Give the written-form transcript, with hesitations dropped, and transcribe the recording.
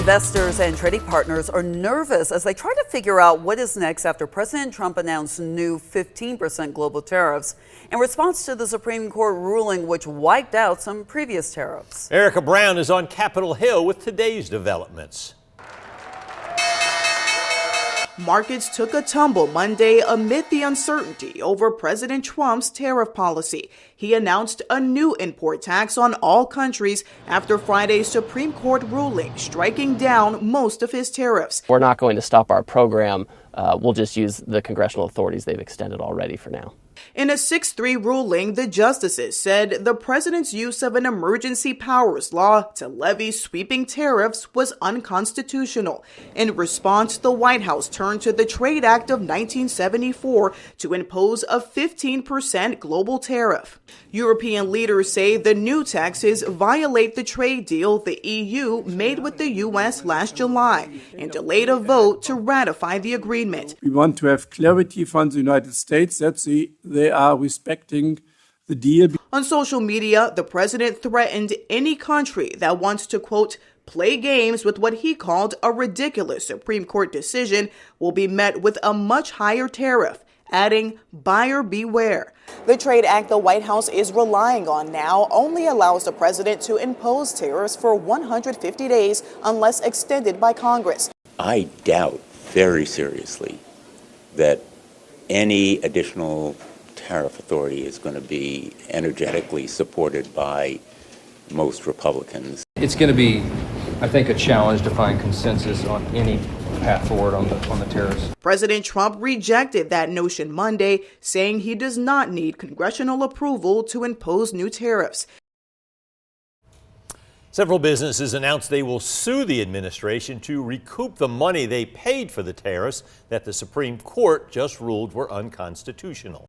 Investors and trading partners are nervous as they try to figure out what is next after President Trump announced new 15% global tariffs in response to the Supreme Court ruling which wiped out some previous tariffs. Erica Brown is on Capitol Hill with today's developments. Markets took a tumble Monday amid the uncertainty over President Trump's tariff policy. He announced a new import tax on all countries after Friday's Supreme Court ruling, striking down most of his tariffs. We're not going to stop our program. We'll just use the congressional authorities they've extended already for now. In a 6-3 ruling, the justices said the president's use of an emergency powers law to levy sweeping tariffs was unconstitutional. In response, the White House turned to the Trade Act of 1974 to impose a 15% global tariff. European leaders say the new taxes violate the trade deal the EU made with the U.S. last July and delayed a vote to ratify the agreement. We want to have clarity from the United States that they are respecting the deal. On social media, the president threatened any country that wants to, quote, play games with what he called a ridiculous Supreme Court decision will be met with a much higher tariff, adding, buyer beware. The Trade Act the White House is relying on now only allows the president to impose tariffs for 150 days unless extended by Congress. I doubt very seriously that any additional tariff authority is going to be energetically supported by most Republicans. It's going to be, I think, a challenge to find consensus on any path forward on the tariffs. President Trump rejected that notion Monday, saying he does not need congressional approval to impose new tariffs. Several businesses announced they will sue the administration to recoup the money they paid for the tariffs that the Supreme Court just ruled were unconstitutional.